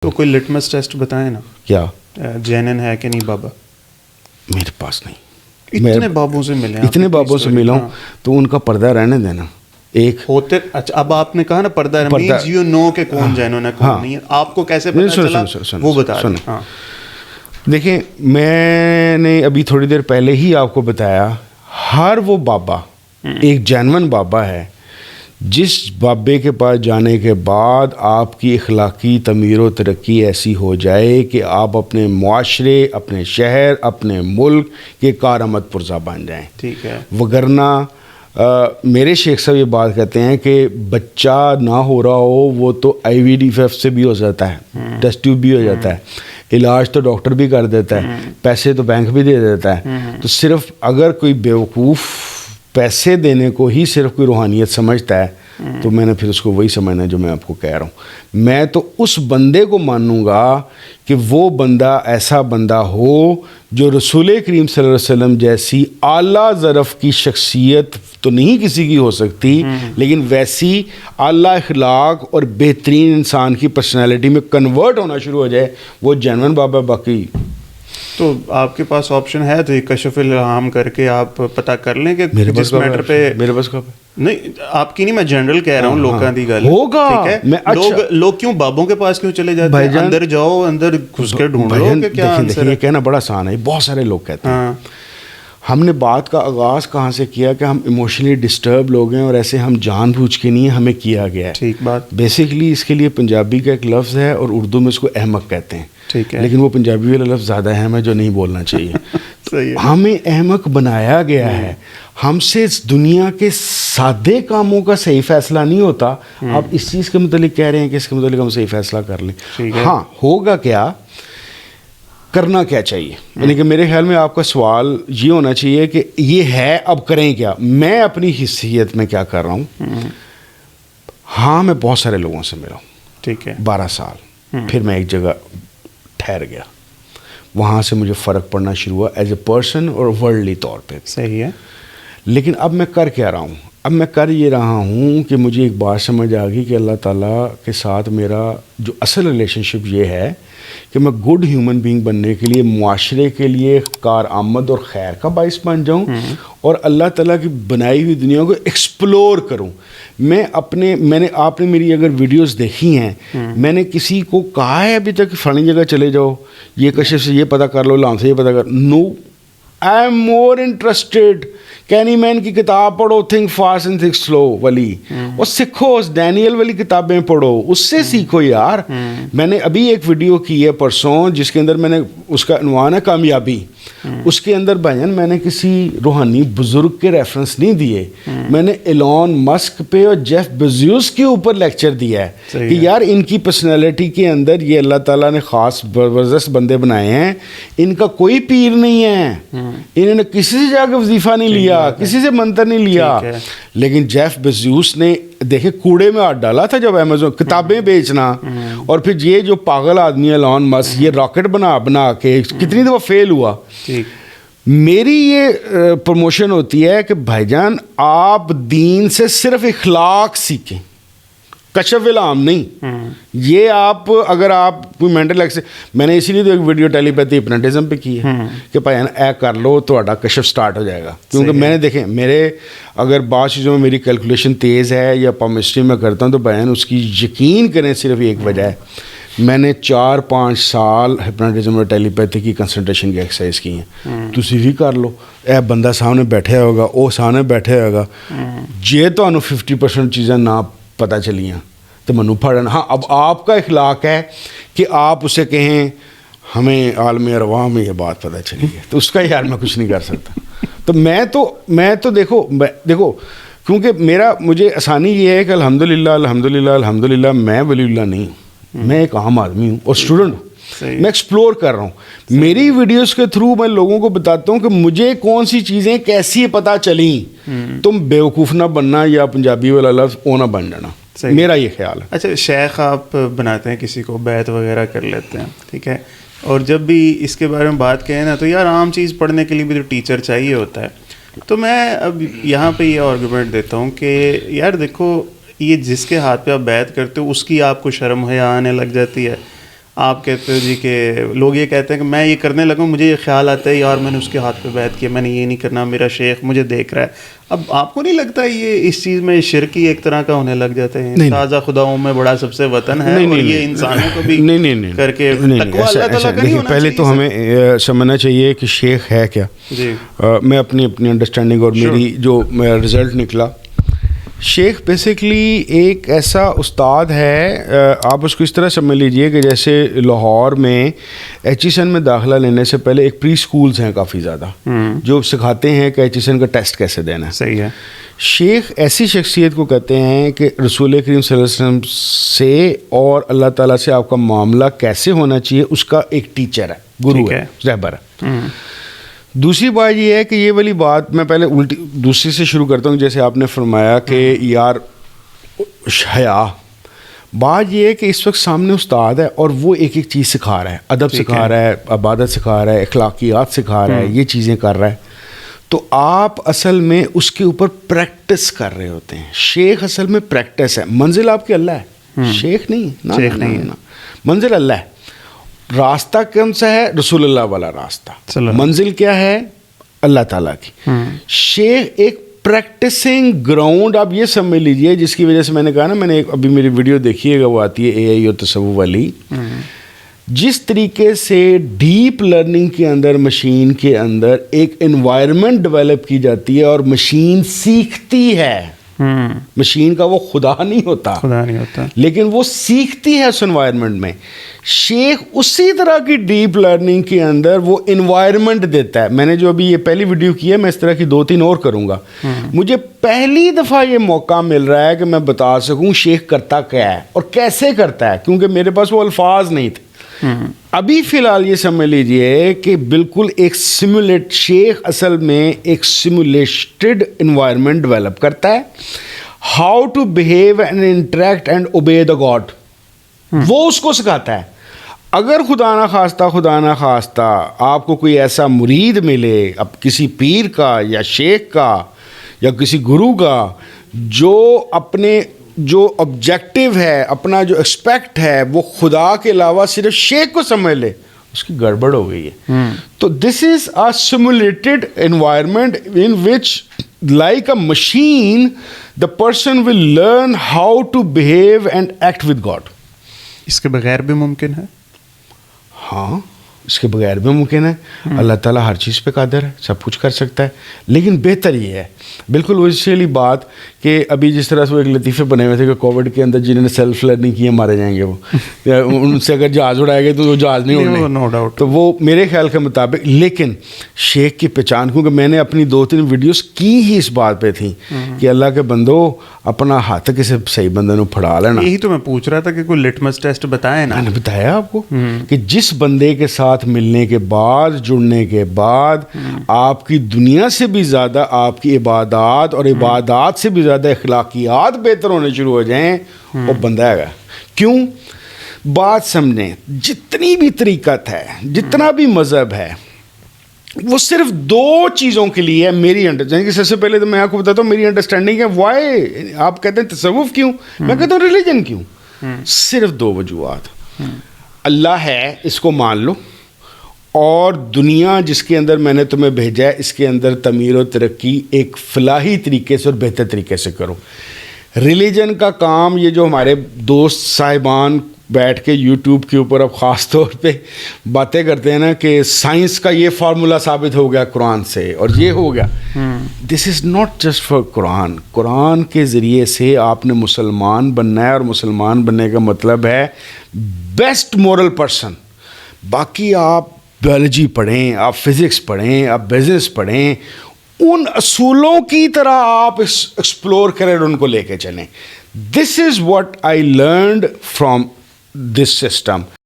تو کوئی litmus test بتائیں نا. کیا جینن ہے کہ نہیں بابا؟ میرے پاس نہیں. اتنے بابوں سے ملے, اتنے بابوں سے ملا ہوں تو ان کا پردہ رہنے دینا. ایک ہوتے اچھا اب آپ نے کہا نا پردہ مینز یو نو کہ کون جینون ہے کون نہیں ہے, آپ کو کیسے پتہ چلا وہ بتا دیں. ہاں دیکھیں, میں نے ابھی تھوڑی دیر پہلے ہی آپ کو بتایا, ہر وہ بابا ایک جینون بابا ہے جس بابے کے پاس جانے کے بعد آپ کی اخلاقی تعمیر و ترقی ایسی ہو جائے کہ آپ اپنے معاشرے, اپنے شہر, اپنے ملک کے کارآمد پرزا بن جائیں. ٹھیک ہے. وگرنہ میرے شیخ صاحب یہ بات کہتے ہیں کہ بچہ نہ ہو رہا ہو وہ تو آئی وی ڈی ایف سے بھی ہو جاتا ہے, ٹیسٹ ٹیوب بھی ہو جاتا ہے, علاج تو ڈاکٹر بھی کر دیتا ہے, پیسے تو بینک بھی دے دیتا ہے. تو صرف اگر کوئی بیوقوف پیسے دینے کو ہی صرف کوئی روحانیت سمجھتا ہے تو میں نے پھر اس کو وہی سمجھنا ہے جو میں آپ کو کہہ رہا ہوں. میں تو اس بندے کو مانوں گا کہ وہ بندہ ایسا بندہ ہو جو رسول کریم صلی اللہ علیہ وسلم جیسی اعلیٰ ظرف کی شخصیت تو نہیں کسی کی ہو سکتی, لیکن ویسی اعلیٰ اخلاق اور بہترین انسان کی پرسنالٹی میں کنورٹ ہونا شروع ہو جائے, وہ جینون بابا. باقی تو آپ کے پاس آپشن ہے تو یہ کشف الہام کر کے آپ پتہ کر لیں کہ جس میٹر پہ میرے پاس کب نہیں آپ کی نہیں, میں جنرل کہہ رہا ہوں, لوگوں کی گل ہوگا. لوگ کیوں بابوں کے پاس کیوں چلے جاتے ہیں؟ اندر جاؤ, اندر گھس کے ڈھونڈ لو کہ کیا آنسر ہے. یہ کہنا بڑا آسان ہے, بہت سارے لوگ کہتے ہیں. ہم نے بات کا آغاز کہاں سے کیا کہ ہم ایموشنلی ڈسٹرب لوگ ہیں اور ایسے ہم جان بوجھ کے نہیں, ہمیں کیا گیا ہے. ٹھیک بات. بیسکلی اس کے لیے پنجابی کا ایک لفظ ہے اور اردو میں اس کو احمق کہتے ہیں. ٹھیک ہے. لیکن وہ پنجابی والا لفظ زیادہ اہم ہے جو نہیں بولنا چاہیے. ہمیں احمق بنایا گیا ہے. ہم سے اس دنیا کے سادے کاموں کا صحیح فیصلہ نہیں ہوتا. آپ اس چیز کے متعلق کہہ رہے ہیں کہ اس کے متعلق ہم صحیح فیصلہ کر لیں. ہاں ہوگا کیا, کرنا کیا چاہیے. یعنی کہ میرے خیال میں آپ کا سوال یہ ہونا چاہیے کہ یہ ہے اب کریں کیا. میں اپنی حیثیت میں کیا کر رہا ہوں. ہاں میں بہت سارے لوگوں سے ملا ہوں. ٹھیک ہے. 12 سال. پھر میں ایک جگہ ٹھہر گیا, وہاں سے مجھے فرق پڑنا شروع ہوا ایز اے پرسن اور ورلڈلی طور پہ. صحیح ہے. لیکن اب میں کر کیا رہا ہوں. اب میں کر یہ رہا ہوں کہ مجھے ایک بات سمجھ آ گئی کہ اللہ تعالیٰ کے ساتھ میرا جو اصل ریلیشن شپ یہ ہے کہ میں گڈ ہیومن بینگ بننے کے لیے معاشرے کے لیے کارآمد اور خیر کا باعث بن جاؤں اور اللہ تعالیٰ کی بنائی ہوئی دنیا کو ایکسپلور کروں. آپ نے میری اگر ویڈیوز دیکھی ہیں, میں نے کسی کو کہا ہے ابھی تک کہ فلانی جگہ چلے جاؤ, یہ کشف سے یہ پتہ کر لو, لام سے یہ پتہ کر. No, I am more interested. Kahneman کی کتاب پڑھو, think fast and think slow والی, اور سیکھو. اس ڈینیل والی کتابیں پڑھو, اس سے سیکھو یار. میں نے ابھی ایک ویڈیو کی ہے پرسوں جس کے اندر میں نے, اس کا عنوان ہے کامیابی. اس کے اندر بھائین میں نے کسی روحانی بزرگ کے ریفرنس نہیں دیے, میں نے ایلون مسک پہ اور جیف بیزوس کے اوپر لیکچر دیا ہے کہ یار ان کی پرسنالٹی کے اندر یہ اللہ تعالیٰ نے خاص زبردست بندے بنائے ہیں, ان کا کوئی پیر نہیں ہے, انہوں نے کسی سے جا کے وظیفہ نہیں لیا, کسی سے منتر نہیں لیا. لیکن جیف بیزوس نے دیکھے کوڑے میں ہاتھ ڈالا تھا جب امیزون کتابیں بیچنا, اور پھر یہ جو پاگل آدمی ہے ایلون مسک, یہ راکٹ بنا کے کتنی دفعہ فیل ہوا. میری یہ پروموشن ہوتی ہے کہ بھائی جان آپ دین سے صرف اخلاق سیکھیں, کشف العام نہیں. یہ آپ اگر آپ کوئی مینٹل میں نے اسی لیے تو ایک ویڈیو ٹیلیپیتھی ہپنوٹزم پہ کی ہے کہ بھائی اے کر لو تو کشف سٹارٹ ہو جائے گا. کیونکہ میں نے دیکھیں میرے اگر بعض چیزوں میں میری کیلکولیشن تیز ہے یا پامسٹری میں کرتا ہوں تو بھائی اس کی یقین کریں صرف ایک وجہ ہے, میں نے 4-5 سال ہپنوٹزم اور ٹیلیپیتھی کی کنسنٹریشن کی ایکسرسائز کی ہیں. تسی بھی کر لو, اے بندہ سامنے بیٹھا ہوگا, وہ سامنے بیٹھا ہوگا, جے تو 50% چیزیں نہ پتہ چلیاں تو منو پڑھن. ہاں اب آپ کا اخلاق ہے کہ آپ اسے کہیں ہمیں عالم ارواح میں یہ بات پتہ چلی ہے, تو اس کا یار میں کچھ نہیں کر سکتا. تو میں تو دیکھو کیونکہ مجھے آسانی یہ ہے کہ الحمدللہ میں ولی اللہ نہیں ہوں, میں ایک عام آدمی ہوں اور اسٹوڈنٹ ہوں. میں ایکسپلور کر رہا ہوں. میری ویڈیوز کے تھرو میں لوگوں کو بتاتا ہوں کہ مجھے کون سی چیزیں کیسی پتہ چلیں. تم بیوقوف نہ بننا یا پنجابی والا لفظ او نہ بن جانا, میرا یہ خیال ہے. اچھا شیخ آپ بناتے ہیں کسی کو, بیعت وغیرہ کر لیتے ہیں, ٹھیک ہے, اور جب بھی اس کے بارے میں بات کہیں نا تو یار عام چیز پڑھنے کے لیے بھی تو ٹیچر چاہیے ہوتا ہے. تو میں اب یہاں پہ یہ آرگومنٹ دیتا ہوں کہ یار دیکھو, یہ جس کے ہاتھ پہ آپ بیعت کرتے ہو اس کی آپ کو شرم حیا آنے لگ جاتی ہے, آپ کہتے ہو جی کہ لوگ یہ کہتے ہیں کہ میں یہ کرنے لگا ہوں, مجھے یہ خیال آتا ہے یار میں نے اس کے ہاتھ پہ بیعت کیا, میں نے یہ نہیں کرنا, میرا شیخ مجھے دیکھ رہا ہے. اب آپ کو نہیں لگتا یہ اس چیز میں شرکی ایک طرح کا ہونے لگ جاتے ہیں؟ تازہ خداؤں میں بڑا سب سے وطن ہے, اور یہ انسانوں کو بھی کر کے تقویٰ اللہ تعالیٰ کا نہیں ہونا چاہیے. پہلے تو ہمیں سمجھنا چاہیے کہ شیخ ہے کیا. جی میں اپنی انڈرسٹینڈنگ اور میری جو میرا رزلٹ نکلا, شیخ بیسیکلی ایک ایسا استاد ہے, آپ اس کو اس طرح سمجھ لیجئے کہ جیسے لاہور میں ایچ میں داخلہ لینے سے پہلے ایک پری سکولز ہیں کافی زیادہ جو سکھاتے ہیں کہ ایچ کا ٹیسٹ کیسے دینا ہے. صحیح ہے. شیخ ایسی شخصیت کو کہتے ہیں کہ رسول کریم صلی اللہ علیہ وسلم سے اور اللہ تعالیٰ سے آپ کا معاملہ کیسے ہونا چاہیے اس کا ایک ٹیچر ہے, گرو ہے, رہبر ہے. دوسری بات یہ ہے کہ یہ والی بات میں پہلے الٹی دوسری سے شروع کرتا ہوں, جیسے آپ نے فرمایا کہ یار حیا, بات یہ ہے کہ اس وقت سامنے استاد ہے اور وہ ایک ایک چیز سکھا رہا ہے, ادب سکھا رہا ہے, عبادت سکھا رہا ہے, اخلاقیات سکھا رہا ہے, یہ چیزیں کر رہا ہے, تو آپ اصل میں اس کے اوپر پریکٹس کر رہے ہوتے ہیں. شیخ اصل میں پریکٹس ہے, منزل آپ کی اللہ ہے, شیخ نہیں, منزل اللہ ہے. راستہ کون سا ہے؟ رسول اللہ والا راستہ. منزل کیا ہے؟ اللہ تعالیٰ کی. شیخ ایک پریکٹسنگ گراؤنڈ آپ یہ سمجھ لیجئے, جس کی وجہ سے میں نے کہا نا, میں نے ابھی میری ویڈیو دیکھی ہے, وہ آتی ہے AI اور تصوف والی, جس طریقے سے ڈیپ لرننگ کے اندر مشین کے اندر ایک انوائرمنٹ ڈیولپ کی جاتی ہے اور مشین سیکھتی ہے. مشین کا وہ خدا نہیں ہوتا, لیکن وہ سیکھتی ہے اس انوائرمنٹ میں. شیخ اسی طرح کی ڈیپ لرننگ کے اندر وہ انوائرمنٹ دیتا ہے. میں نے جو ابھی یہ پہلی ویڈیو کی ہے, میں اس طرح کی 2-3 اور کروں گا. مجھے پہلی دفعہ یہ موقع مل رہا ہے کہ میں بتا سکوں شیخ کرتا کیا ہے اور کیسے کرتا ہے, کیونکہ میرے پاس وہ الفاظ نہیں تھے. ابھی فی الحال یہ سمجھ لیجئے کہ بالکل ایک سیمولیٹ, شیخ اصل میں ایک سیمولیٹڈ انوائرمنٹ ڈیولپ کرتا ہے, how to behave and interact and obey the God, وہ اس کو سکھاتا ہے. اگر خدا نہ خواستہ آپ کو کوئی ایسا مرید ملے, اب کسی پیر کا یا شیخ کا یا کسی گرو کا, جو اپنے جو آبجیکٹیو ہے, اپنا جو ایکسپیکٹ ہے وہ خدا کے علاوہ صرف شیخ کو سمجھ لے, اس کی گڑبڑ ہو گئی ہے. تو this is a simulated environment in which like a machine the person will learn how to behave and act with God. اس کے بغیر بھی ممکن ہے؟ ہاں, اس کے بغیر بھی ممکن ہے. اللہ تعالیٰ ہر چیز پہ قادر ہے, سب کچھ کر سکتا ہے, لیکن بہتر یہ ہے بالکل ویسی والی بات کہ ابھی جس طرح سے وہ ایک لطیفے بنے ہوئے تھے کہ کووڈ کے اندر جنہوں نے سیلف لرننگ کی ہے مارے جائیں گے, وہ ان سے اگر جہاز اڑائے گئے تو وہ جہاز نہیں اڑنے, نو ڈاؤٹ. تو وہ میرے خیال کے مطابق. لیکن شیخ کی پہچان, کیونکہ میں نے اپنی 2-3 ویڈیوز کی ہی اس بات پہ تھیں کہ اللہ کے بندو اپنا ہاتھ کسی صحیح بندے نو پھڑا لینا. یہی تو میں پوچھ رہا تھا کہ کوئی لٹمس ٹیسٹ بتائیں نا. میں نے بتایا آپ کو کہ جس بندے کے ساتھ ملنے کے بعد, جڑنے کے بعد آپ کی دنیا سے بھی زیادہ آپ کی عبادات اور عبادات سے بھی زیادہ اخلاقیات بہتر ہونے شروع ہو جائیں, وہ بندہ ہے. کیوں؟ بات سمجھیں, جتنی بھی طریقت ہے, جتنا بھی مذہب ہے, وہ صرف 2 چیزوں کے لیے ہے میری انڈرسٹینڈنگ. کہ سب سے پہلے تو میں آپ کو بتاتا ہوں میری انڈرسٹینڈنگ ہے وائی آپ کہتے ہیں تصوف کیوں, میں کہتا ہوں ریلیجن کیوں. صرف 2 وجوہات. اللہ ہے, اس کو مان لو, اور دنیا جس کے اندر میں نے تمہیں بھیجا ہے اس کے اندر تعمیر و ترقی ایک فلاحی طریقے سے اور بہتر طریقے سے کرو. ریلیجن کا کام, یہ جو ہمارے دوست صاحبان بیٹھ کے یوٹیوب کے اوپر اب خاص طور پہ باتیں کرتے ہیں نا کہ سائنس کا یہ فارمولا ثابت ہو گیا قرآن سے اور یہ ہو گیا, دس از ناٹ جسٹ فار قرآن. قرآن کے ذریعے سے آپ نے مسلمان بننا ہے, اور مسلمان بننے کا مطلب ہے بیسٹ مورل پرسن. باقی آپ بیولوجی پڑھیں, آپ فزکس پڑھیں, آپ بزنس پڑھیں, ان اصولوں کی طرح آپ ایکسپلور کریں اور ان کو لے کے چلیں. This is what I learned from this system.